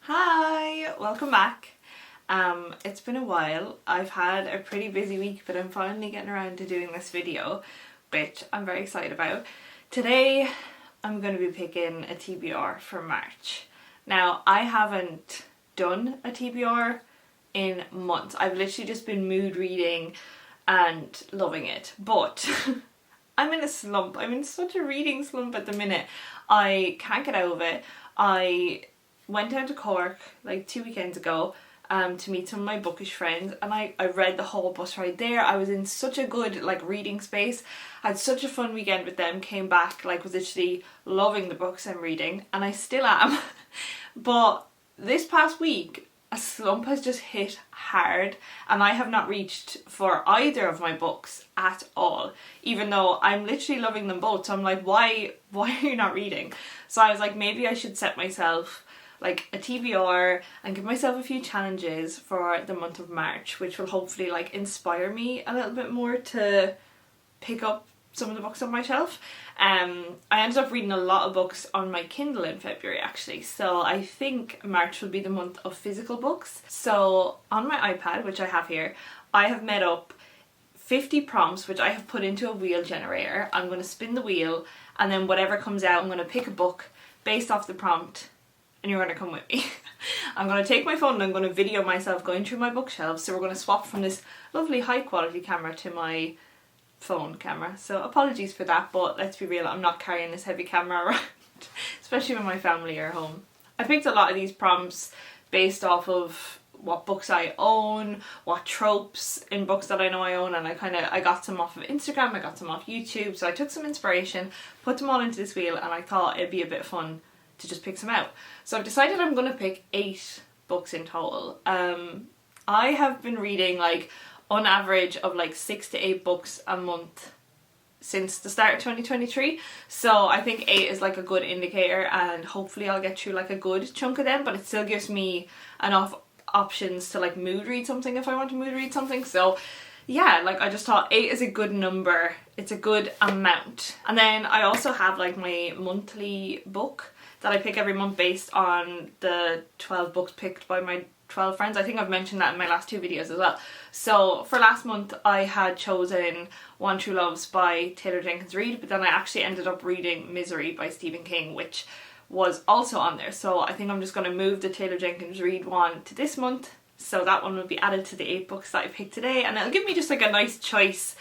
Hi, welcome back. It's been a while. I've had a pretty busy week, but I'm finally getting around to doing this video, which I'm very excited about. Today, I'm going to be picking a TBR for March. Now, I haven't done a TBR in months. I've literally just been mood reading and loving it, but I'm in a slump. I'm in such a reading slump at the minute. I can't get out of it. I went down to Cork like 2 weekends ago to meet some of my bookish friends, and I read the whole bus ride there. I was in such a good reading space. I had such a fun weekend with them, came back was literally loving the books I'm reading, and I still am. But this past week a slump has just hit hard, and I have not reached for either of my books at all, even though I'm literally loving them both. So I'm like, why are you not reading? So I was like, maybe I should set myself like a TBR and give myself a few challenges for the month of March, which will hopefully inspire me a little bit more to pick up some of the books on my shelf. I ended up reading a lot of books on my Kindle in February actually, so I think March will be the month of physical books. So on my iPad, which I have here, I have made up 50 prompts which I have put into a wheel generator. I'm going to spin the wheel, and then whatever comes out, I'm going to pick a book based off the prompt, and you're going to come with me. I'm going to take my phone and I'm going to video myself going through my bookshelves. So we're going to swap from this lovely high quality camera to my phone camera. So apologies for that, but let's be real, I'm not carrying this heavy camera around, especially when my family are home. I picked a lot of these prompts based off of what books I own, what tropes in books that I know I own, and I got some off of Instagram, I got some off YouTube, so I took some inspiration, put them all into this wheel, and I thought it'd be a bit fun to just pick some out. So I've decided I'm going to pick 8 books in total. I have been reading on average of 6 to 8 books a month since the start of 2023, so I think 8 is a good indicator, and hopefully I'll get through a good chunk of them, but it still gives me enough options to mood read something if I want to mood read something. So yeah, I just thought 8 is a good number, it's a good amount. And then I also have my monthly book that I pick every month based on the 12 books picked by my 12 friends. I think I've mentioned that in my last 2 videos as well. So for last month I had chosen One True Loves by Taylor Jenkins Reid, but then I actually ended up reading Misery by Stephen King, which was also on there. So I think I'm just going to move the Taylor Jenkins Reid one to this month, so that one will be added to the 8 books that I picked today, and it'll give me just a nice choice.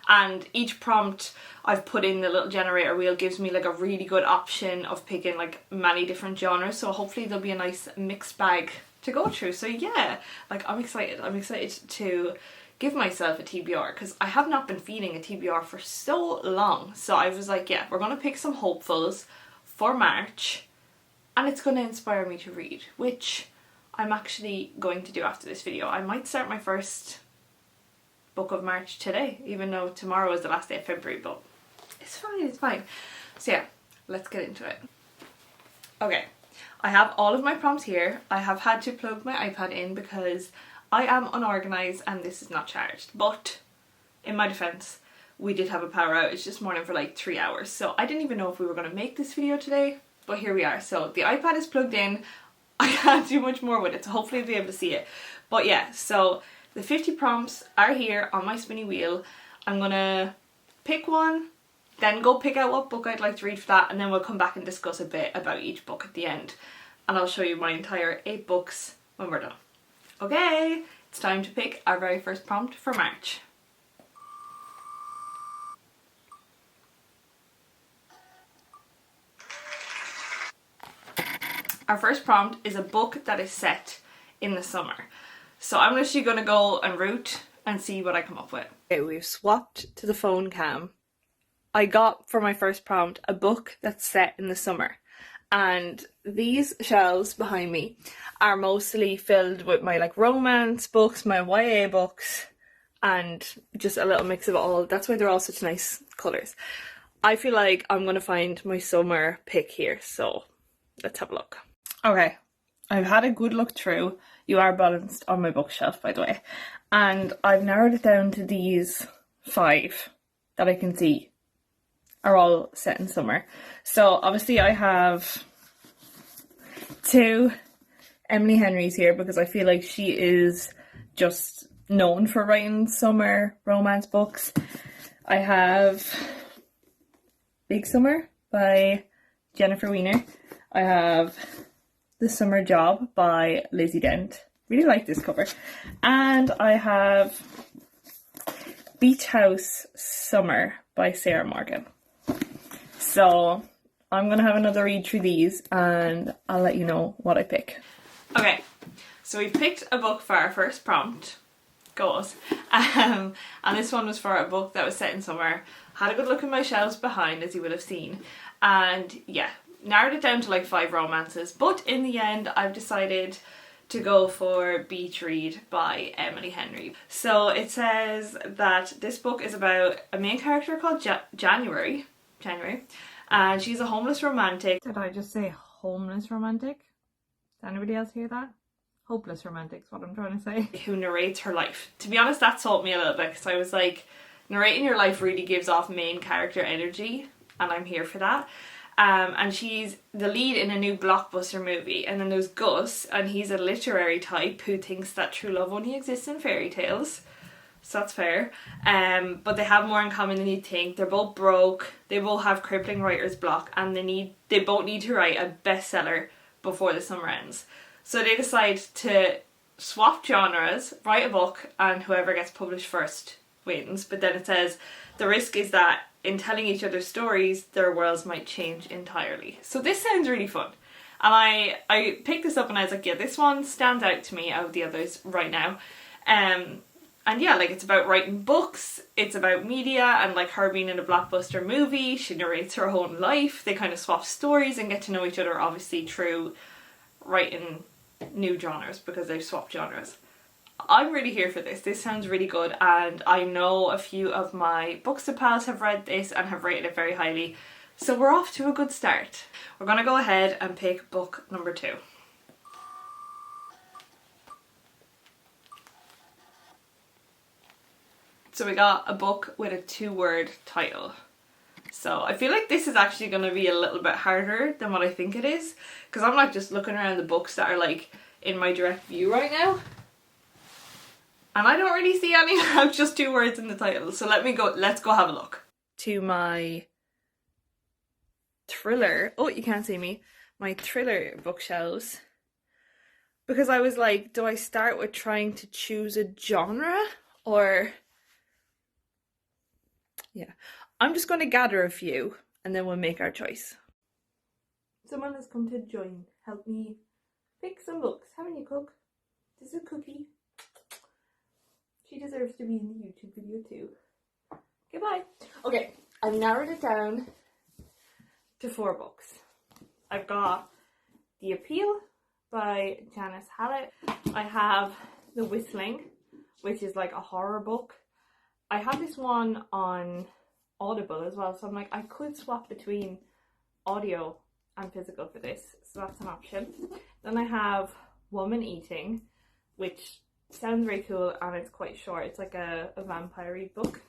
And each prompt I've put in the little generator wheel gives me a really good option of picking many different genres, so hopefully there'll be a nice mixed bag to go through. So yeah, I'm excited to give myself a TBR, because I have not been feeling a TBR for so long. So I was like, yeah, we're going to pick some hopefuls for March, and it's going to inspire me to read, which I'm actually going to do after this video. I might start my first book of March today, even though tomorrow is the last day of February, but it's fine. So yeah, let's get into it. Okay, I have all of my prompts here. I have had to plug my iPad in because I am unorganised and this is not charged, but in my defence, we did have a power outage this morning for 3 hours, so I didn't even know if we were going to make this video today, but here we are. So the iPad is plugged in. I can't do much more with it, so hopefully you'll be able to see it. But yeah, so the 50 prompts are here on my spinny wheel. I'm gonna pick one, then go pick out what book I'd like to read for that, and then we'll come back and discuss a bit about each book at the end. And I'll show you my entire 8 books when we're done. Okay, it's time to pick our very first prompt for March. Our first prompt is a book that is set in the summer. So I'm actually going to go and root and see what I come up with. Okay, we've swapped to the phone cam. I got for my first prompt a book that's set in the summer. And these shelves behind me are mostly filled with my romance books, my YA books, and just a little mix of it all. That's why they're all such nice colours. I feel like I'm going to find my summer pick here, so let's have a look. Okay, I've had a good look through. You are balanced on my bookshelf, by the way. And I've narrowed it down to these 5 that I can see are all set in summer. So obviously I have 2 Emily Henry's here because I feel like she is just known for writing summer romance books. I have Big Summer by Jennifer Weiner. I have The Summer Job by Lizzie Dent. Really like this cover. And I have Beach House Summer by Sarah Morgan. So I'm going to have another read through these and I'll let you know what I pick. Okay, so we picked a book for our first prompt. Go us. And this one was for a book that was set in summer. Had a good look in my shelves behind, as you would have seen. And yeah, narrowed it down to like 5 romances. But in the end, I've decided to go for Beach Read by Emily Henry. So it says that this book is about a main character called January. And she's a homeless romantic. Did I just say homeless romantic? Did anybody else hear that? Hopeless romantic is what I'm trying to say. Who narrates her life. To be honest, that sold me a little bit because I was like, narrating your life really gives off main character energy and I'm here for that. And she's the lead in a new blockbuster movie. And then there's Gus, and he's a literary type who thinks that true love only exists in fairy tales. So that's fair. But they have more in common than you'd think. They're both broke, they both have crippling writer's block, and they both need to write a bestseller before the summer ends. So they decide to swap genres, write a book, and whoever gets published first wins. But then it says the risk is that in telling each other's stories, their worlds might change entirely. So this sounds really fun. And I picked this up and I was like, yeah, this one stands out to me out of the others right now. And yeah, like it's about writing books, it's about media and like her being in a blockbuster movie. She narrates her own life. They kind of swap stories and get to know each other, obviously through writing new genres because they've swapped genres. I'm really here for this. This sounds really good, and I know a few of my Booksta pals have read this and have rated it very highly. So we're off to a good start. We're going to go ahead and pick book number 2. So we got a book with a 2-word title. So I feel like this is actually going to be a little bit harder than what I think it is, because I'm like just looking around the books that are like in my direct view right now. And I don't really see any that have just 2 words in the title. So let's go have a look. To my thriller, oh you can't see me, my thriller bookshelves. Because I was like, do I start with trying to choose a genre? Or, yeah. I'm just going to gather a few and then we'll make our choice. Someone has come to join. Help me pick some books. Haven't you, Cook? This is a cookie. She deserves to be in the YouTube video too. Goodbye. Okay, I've narrowed it down to 4 books. I've got The Appeal by Janice Hallett. I have The Whistling, which is like a horror book. I have this one on Audible as well, so I'm like, I could swap between audio and physical for this, so that's an option. Then I have Woman Eating, which sounds very cool and it's quite short. It's like a vampire book.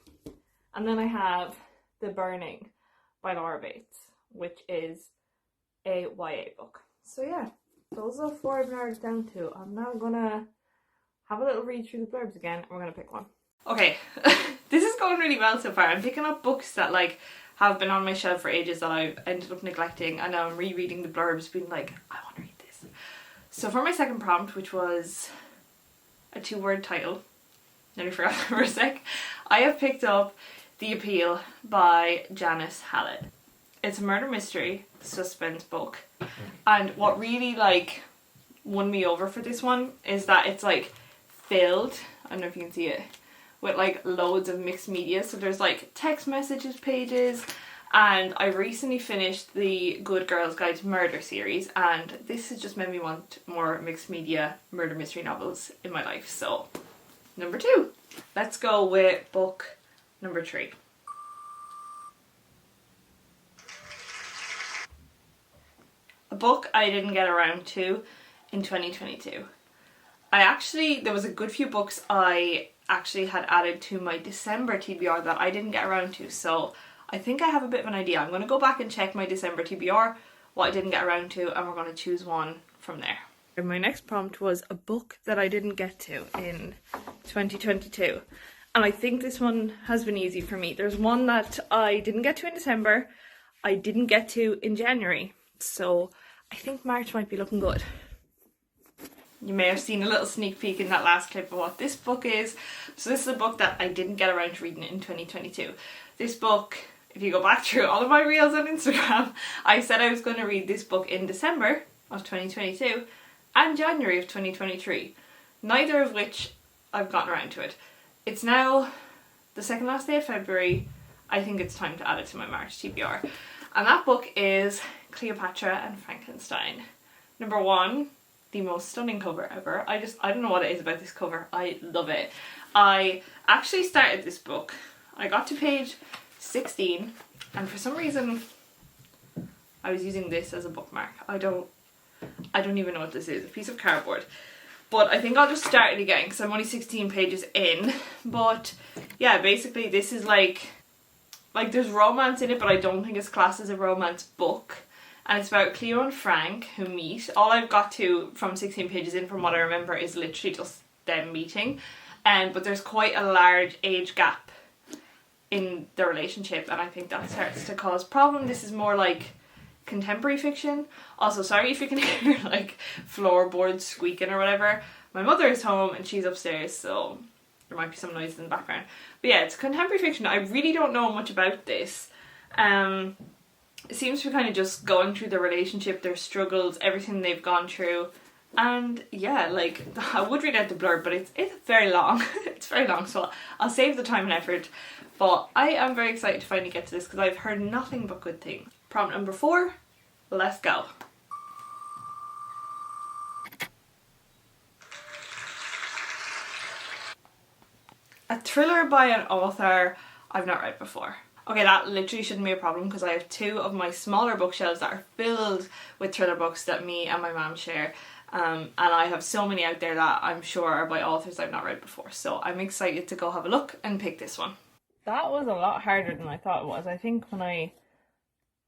And then I have The Burning by Laura Bates, which is a YA book. So yeah, those are 4 I've narrowed it down to. I'm now gonna have a little read through the blurbs again and we're gonna pick one. Okay, this is going really well so far. I'm picking up books that like have been on my shelf for ages that I've ended up neglecting, and now I'm rereading the blurbs being like, I want to read this. So for my second prompt, which was a 2-word title, nearly forgot for a sec, I have picked up The Appeal by Janice Hallett. It's a murder mystery suspense book, and what really like won me over for this one is that it's like filled, I don't know if you can see it, with like loads of mixed media. So there's like text messages pages, and I recently finished the Good Girls Guide to Murder series, and this has just made me want more mixed media murder mystery novels in my life. So number 2. Let's go with book number 3. A book I didn't get around to in 2022. There was a good few books I actually had added to my December TBR that I didn't get around to, so I think I have a bit of an idea. I'm going to go back and check my December TBR, what I didn't get around to, and we're going to choose one from there. My next prompt was a book that I didn't get to in 2022. And I think this one has been easy for me. There's one that I didn't get to in December, I didn't get to in January. So I think March might be looking good. You may have seen a little sneak peek in that last clip of what this book is. So this is a book that I didn't get around to reading in 2022. This book, if you go back through all of my reels on Instagram, I said I was going to read this book in December of 2022 and January of 2023. Neither of which I've gotten around to it. It's now the second last day of February. I think it's time to add it to my March TBR. And that book is Cleopatra and Frankenstein. Number one, the most stunning cover ever. I don't know what it is about this cover. I love it. I actually started this book. I got to page 16 and for some reason I was using this as a bookmark. I don't even know what this is. A piece of cardboard. But I think I'll just start it again because I'm only 16 pages in. But yeah, basically this is like there's romance in it, but I don't think it's classed as a romance book. And it's about Cleo and Frank who meet. All I've got to from 16 pages in from what I remember is literally just them meeting. But there's quite a large age gap in the relationship and I think that starts to cause problem. This is more like contemporary fiction. Also, sorry if you can hear like floorboards squeaking or whatever. My mother is home and she's upstairs, so there might be some noise in the background. But yeah, it's contemporary fiction. I really don't know much about this. It seems to be kind of just going through the relationship, their struggles, everything they've gone through. And yeah, like I would read out the blurb, but it's very long. It's very long, so I'll save the time and effort. But I am very excited to finally get to this because I've heard nothing but good things. Prompt number 4, let's go. A thriller by an author I've not read before. Okay, that literally shouldn't be a problem because I have 2 of my smaller bookshelves that are filled with thriller books that me and my mum share. And I have so many out there that I'm sure are by authors I've not read before. So I'm excited to go have a look and pick this one. That was a lot harder than I thought it was. I think when I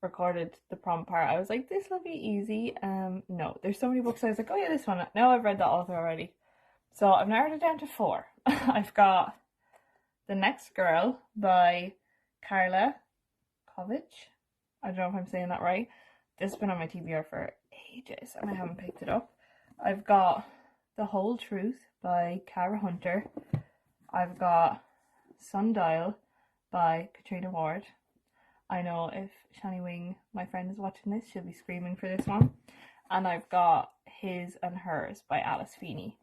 recorded the prompt part I was like, this will be easy. No, there's so many books I was like, oh yeah, this one. Now I've read that author already. So I've narrowed it down to 4. I've got The Next Girl by Carla Kovich. I don't know if I'm saying that right. This has been on my TBR for ages and I haven't picked it up. I've got The Whole Truth by Cara Hunter. I've got Sundial by Catriona Ward. I know if Shani Wing, my friend, is watching this, she'll be screaming for this one. And I've got His and Hers by Alice Feeney.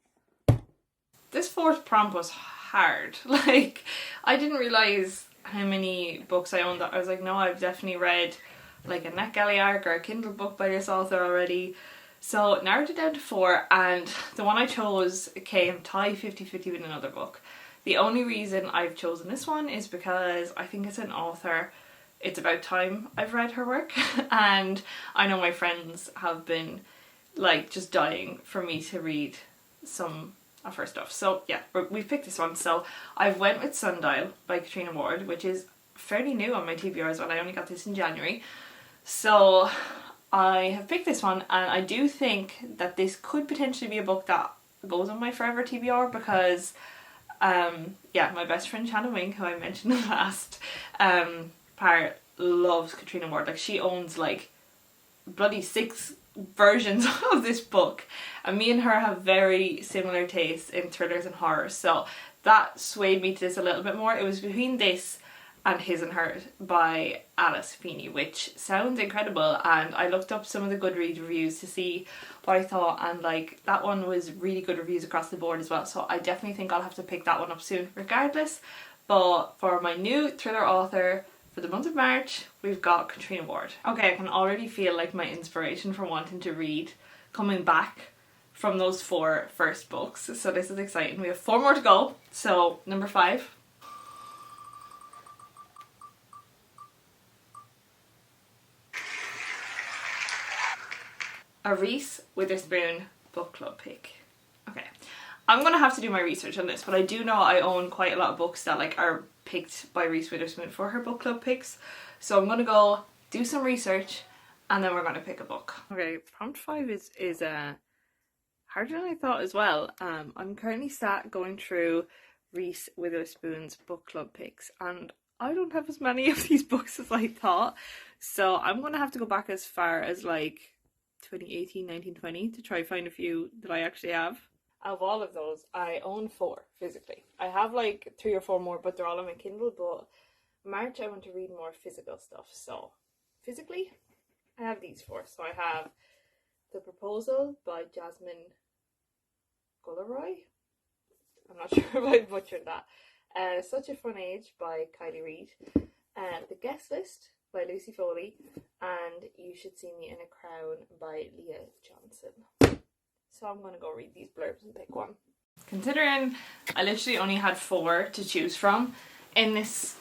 This 4th prompt was hard. Like, I didn't realise how many books I owned that I was like, no, I've definitely read like a NetGalley arc or a Kindle book by this author already. So narrowed it down to 4 and the one I chose came tie 50-50 with another book. The only reason I've chosen this one is because I think it's an author, it's about time I've read her work and I know my friends have been like just dying for me to read some of her stuff. So yeah, we've picked this one. So I've went with Sundial by Catriona Ward, which is fairly new on my TBR as well. I only got this in January. So I have picked this one and I do think that this could potentially be a book that goes on my forever TBR because yeah, my best friend Shannon Wing, who I mentioned in the last part, loves Catriona Ward. Like, she owns like bloody 6 versions of this book and me and her have very similar tastes in thrillers and horror, so that swayed me to this a little bit more. It was between this and His and Hers by Alice Feeney, which sounds incredible, and I looked up some of the Goodreads reviews to see what I thought, and like that one was really good reviews across the board as well, so I definitely think I'll have to pick that one up soon regardless. But for my new thriller author for the month of March, we've got Catriona Ward. Okay, I can already feel like my inspiration for wanting to read coming back from those 4 first books, so this is exciting. We have 4 more to go. So number 5. A Reese Witherspoon book club pick. Okay, I'm gonna have to do my research on this, but I do know I own quite a lot of books that like are picked by Reese Witherspoon for her book club picks. So I'm gonna go do some research and then we're gonna pick a book. Okay, prompt 5 is harder than I thought as well. I'm currently sat going through Reese Witherspoon's book club picks, and I don't have as many of these books as I thought, so I'm gonna have to go back as far as like 2018, 19, 20 to try find a few that I actually have. Out of all of those, I own 4 physically. I have like 3 or 4 more, but they're all on my Kindle. But March I want to read more physical stuff, so physically I have these 4. So I have The Proposal by Jasmine Gulleroy. I'm not sure if I butchered that. Such a Fun Age by Kylie Reid. The Guest List by Lucy Foley. And You Should See Me in a Crown by Leah Johnson. So I'm going to go read these blurbs and pick one. Considering I literally only had 4 to choose from in this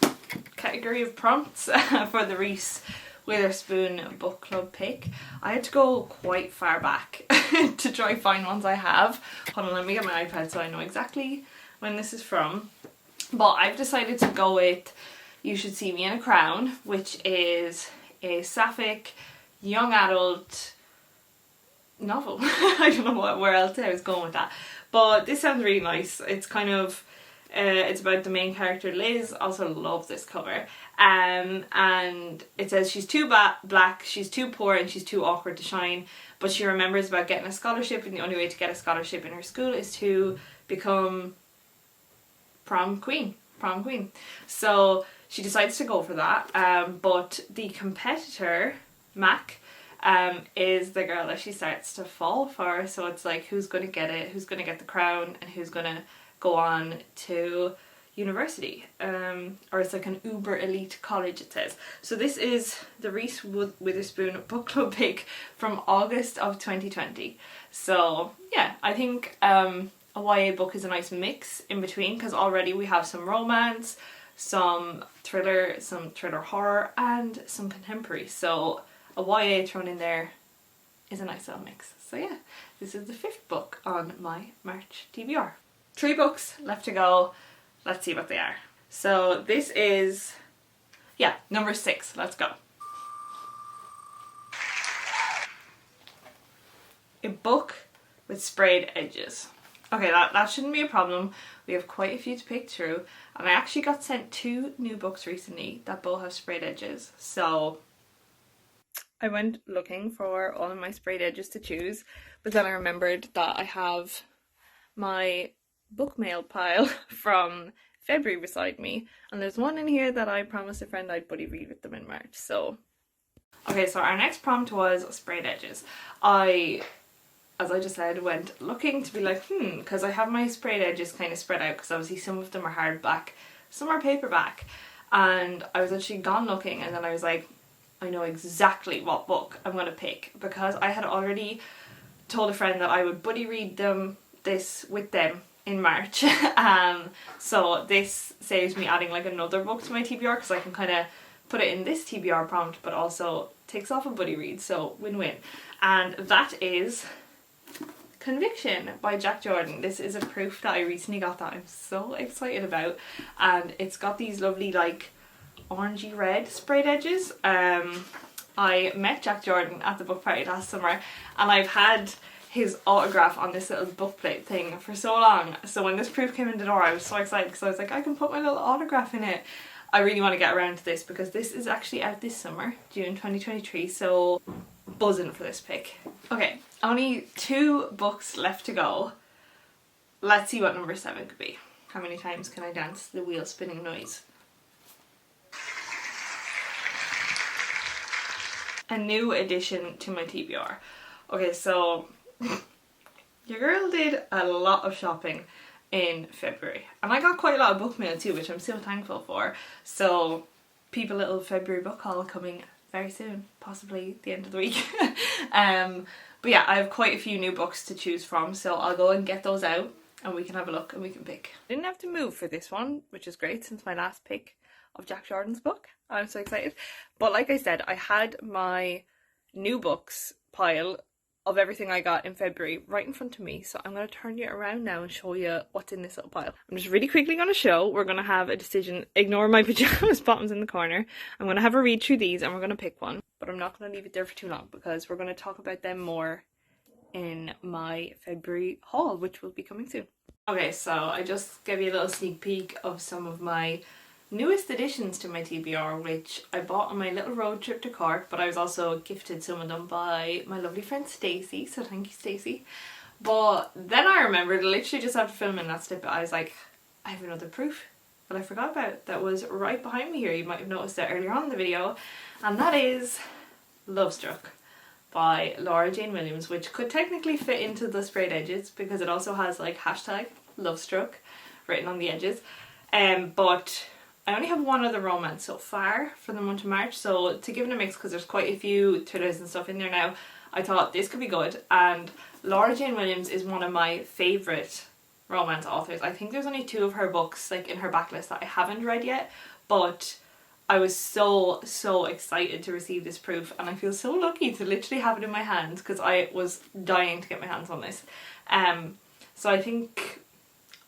category of prompts for the Reese Witherspoon book club pick, I had to go quite far back to try find ones I have. Hold on, let me get my iPad so I know exactly when this is from. But I've decided to go with You Should See Me in a Crown, which is a sapphic young adult novel. I don't know where else I was going with that, but this sounds really nice. It's kind of it's about the main character Liz. Also love this cover. And it says she's too black, she's too poor, and she's too awkward to shine, but she remembers about getting a scholarship, and the only way to get a scholarship in her school is to become prom queen. So she decides to go for that, but the competitor, Mac, is the girl that she starts to fall for. So it's like, who's going to get it, who's going to get the crown, and who's going to go on to university, or it's like an uber elite college, it says. So this is the Reese Witherspoon book club pick from August of 2020. So yeah, I think a YA book is a nice mix in between, because already we have some romance, some thriller horror, and some contemporary. So a YA thrown in there is a nice little mix. So yeah, this is the 5th book on my March TBR. 3 books left to go. Let's see what they are. So this is, yeah, number 6. Let's go. A book with sprayed edges. Okay, that shouldn't be a problem. We have quite a few to pick through, and I actually got sent 2 new books recently that both have sprayed edges. So I went looking for all of my sprayed edges to choose, but then I remembered that I have my book mail pile from February beside me, and there's one in here that I promised a friend I'd buddy read with them in March. So okay, so our next prompt was sprayed edges. As I just said, went looking to be like, because I have my sprayed edges kind of spread out, because obviously some of them are hardback, some are paperback, and I was actually gone looking, and then I was like, I know exactly what book I'm going to pick, because I had already told a friend that I would buddy read this with them in March. So this saves me adding like another book to my TBR, because I can kind of put it in this TBR prompt, but also takes off a buddy read, so win-win. And that is Conviction by Jack Jordon. This is a proof that I recently got that I'm so excited about, and it's got these lovely like orangey red sprayed edges. I met Jack Jordon at the book party last summer, and I've had his autograph on this little bookplate thing for so long. So when this proof came in the door, I was so excited, because I was like, I can put my little autograph in it. I really want to get around to this, because this is actually out this summer, June 2023, so buzzing for this pick. Okay, only 2 books left to go. Let's see what number 7 could be. How many times can I dance the wheel spinning noise? A new addition to my TBR. Okay, so your girl did a lot of shopping in February, and I got quite a lot of book mail too, which I'm so thankful for. So peep a little February book haul coming very soon, possibly the end of the week. But yeah, I have quite a few new books to choose from, so I'll go and get those out and we can have a look and we can pick. Didn't have to move for this one, which is great since my last pick of Jack Jordon's book. I'm so excited. But like I said, I had my new books pile of everything I got in February right in front of me, so I'm going to turn you around now and show you what's in this little pile. I'm just really quickly going to show, we're going to have a decision, ignore my pyjamas bottoms in the corner. I'm going to have a read through these and we're going to pick one, but I'm not going to leave it there for too long, because we're going to talk about them more in my February haul, which will be coming soon. Okay, so I just gave you a little sneak peek of some of my newest additions to my TBR, which I bought on my little road trip to Cork, but I was also gifted some of them by my lovely friend Stacey, so thank you Stacey. But then I remembered, literally just after filming that snippet, I was like, I have another proof that I forgot about that was right behind me here. You might have noticed it earlier on in the video, and that is Lovestruck by Laura Jane Williams, which could technically fit into the sprayed edges because it also has like hashtag Lovestruck written on the edges. But I only have one other romance so far for the month of March, so to give it a mix, because there's quite a few thrillers and stuff in there now, I thought this could be good. And Laura Jane Williams is one of my favourite romance authors. I think there's only 2 of her books like in her backlist that I haven't read yet, but I was so excited to receive this proof, and I feel so lucky to literally have it in my hands because I was dying to get my hands on this. So I think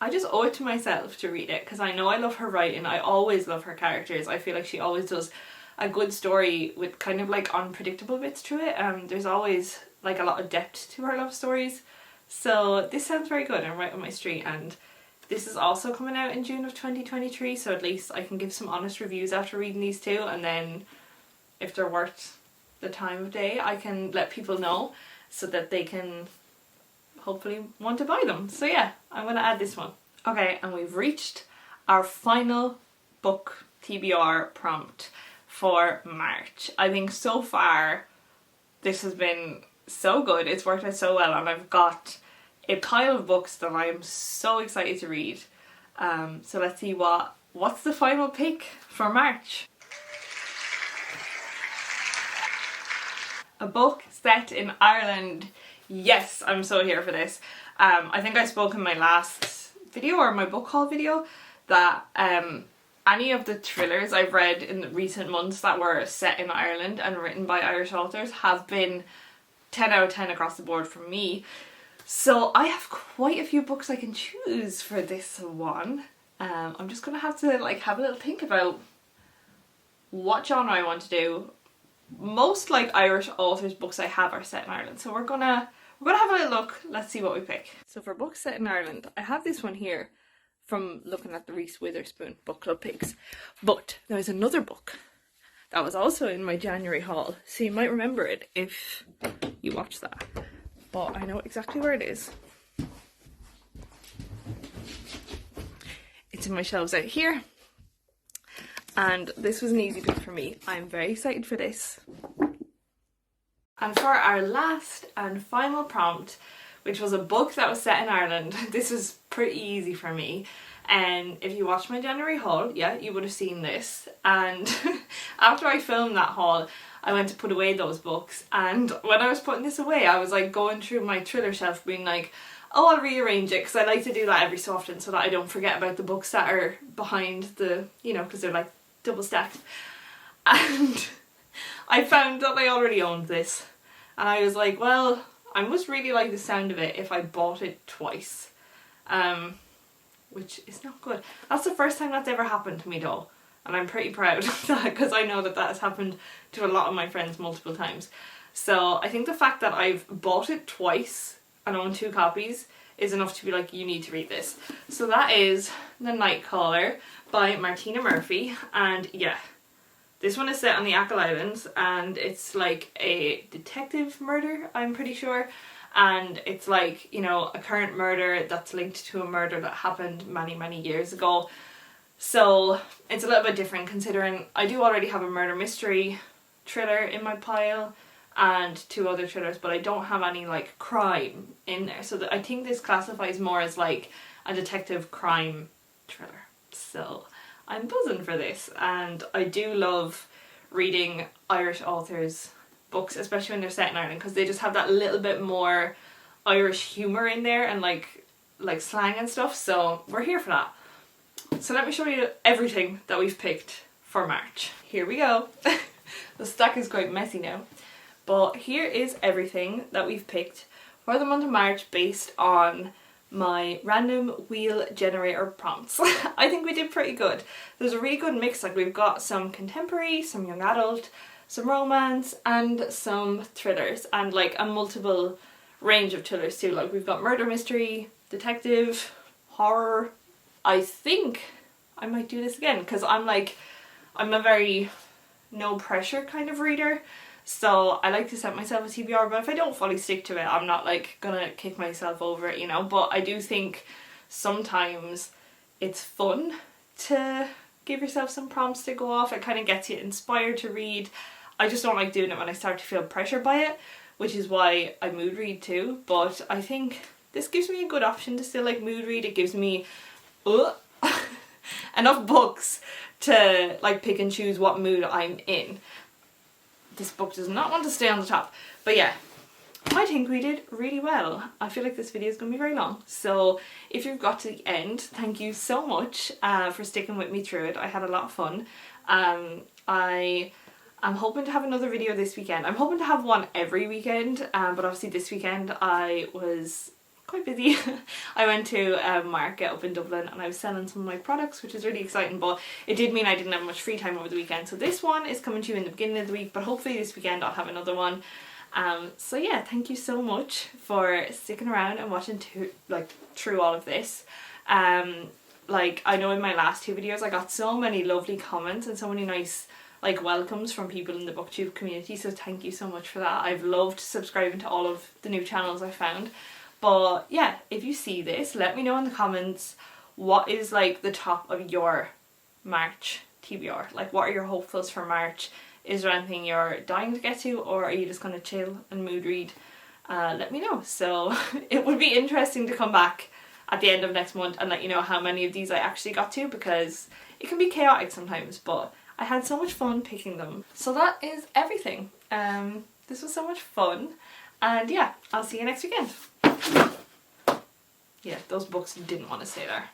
I just owe it to myself to read it because I know I love her writing. I always love her characters. I feel like she always does a good story with kind of like unpredictable bits to it. There's always like a lot of depth to her love stories. So this sounds very good and right on my street, and this is also coming out in June of 2023, so at least I can give some honest reviews after reading these 2, and then if they're worth the time of day I can let people know so that they can hopefully want to buy them. So yeah, I'm going to add this one. Okay, and we've reached our final book TBR prompt for March. I think so far this has been so good, it's worked out so well, and I've got a pile of books that I am so excited to read. So let's see what's the final pick for March. A book set in Ireland. Yes, I'm so here for this. I think I spoke in my last video or my book haul video that any of the thrillers I've read in the recent months that were set in Ireland and written by Irish authors have been 10 out of 10 across the board for me. So I have quite a few books I can choose for this one. I'm just gonna have to like have a little think about what genre I want to do. Most like Irish authors books I have are set in Ireland, so we're gonna have a little look. Let's see what we pick. So for books set in Ireland, I have this one here from looking at the Reese Witherspoon book club picks, but there's another book that was also in my January haul, so you might remember it if you watched that. But I know exactly where it is. It's in my shelves out here. And this was an easy pick for me. I'm very excited for this. And for our last and final prompt, which was a book that was set in Ireland, this was pretty easy for me. And if you watched my January haul, yeah, you would have seen this. And after I filmed that haul, I went to put away those books, and when I was putting this away I was like going through my thriller shelf being like, oh, I'll rearrange it, because I like to do that every so often so that I don't forget about the books that are behind the, you know, because they're like double stacked. And I found that I already owned this, and I was like, well, I must really like the sound of it if I bought it twice, which is not good. That's the first time that's ever happened to me though. And I'm pretty proud of that because I know that that has happened to a lot of my friends multiple times. So I think the fact that I've bought it twice and own 2 copies is enough to be like, you need to read this. So that is The Nightcaller by Martina Murphy. And yeah, this one is set on the Achill Islands, and it's like a detective murder, I'm pretty sure. And it's like, you know, a current murder that's linked to a murder that happened many years ago. So it's a little bit different considering I do already have a murder mystery thriller in my pile and 2 other thrillers, but I don't have any like crime in there. So I think this classifies more as like a detective crime thriller. So I'm buzzing for this, and I do love reading Irish authors' books, especially when they're set in Ireland, because they just have that little bit more Irish humour in there and like slang and stuff. So we're here for that. So let me show you everything that we've picked for March. Here we go. The stack is quite messy now. But here is everything that we've picked for the month of March based on my random wheel generator prompts. I think we did pretty good. There's a really good mix. Like, we've got some contemporary, some young adult, some romance, and some thrillers, and like a multiple range of thrillers too. Like we've got murder mystery, detective, horror. I think I might do this again because I'm a very no pressure kind of reader. So I like to set myself a TBR, but if I don't fully stick to it, I'm not like gonna kick myself over it, you know. But I do think sometimes it's fun to give yourself some prompts to go off. It kind of gets you inspired to read. I just don't like doing it when I start to feel pressure by it, which is why I mood read too. But I think this gives me a good option to still like mood read. It gives me enough books to like pick and choose what mood I'm in. This book does not want to stay on the top. But yeah, I think we did really well. I feel like this video is going to be very long. So if you've got to the end, thank you so much for sticking with me through it. I had a lot of fun. I am hoping to have another video this weekend. I'm hoping to have one every weekend, but obviously this weekend I was quite busy. I went to a market up in Dublin and I was selling some of my products, which is really exciting, but it did mean I didn't have much free time over the weekend. So this one is coming to you in the beginning of the week, but hopefully this weekend I'll have another one. So yeah, thank you so much for sticking around and watching through all of this. Like I know in my last two videos I got so many lovely comments and so many nice like welcomes from people in the booktube community, so thank you so much for that. I've loved subscribing to all of the new channels I found. But yeah, if you see this, let me know in the comments what is like the top of your March TBR. Like what are your hopefuls for March? Is there anything you're dying to get to, or are you just going to chill and mood read? Let me know. So it would be interesting to come back at the end of next month and let you know how many of these I actually got to, because it can be chaotic sometimes, but I had so much fun picking them. So that is everything. This was so much fun, and yeah, I'll see you next weekend. Yeah, those books didn't want to stay there.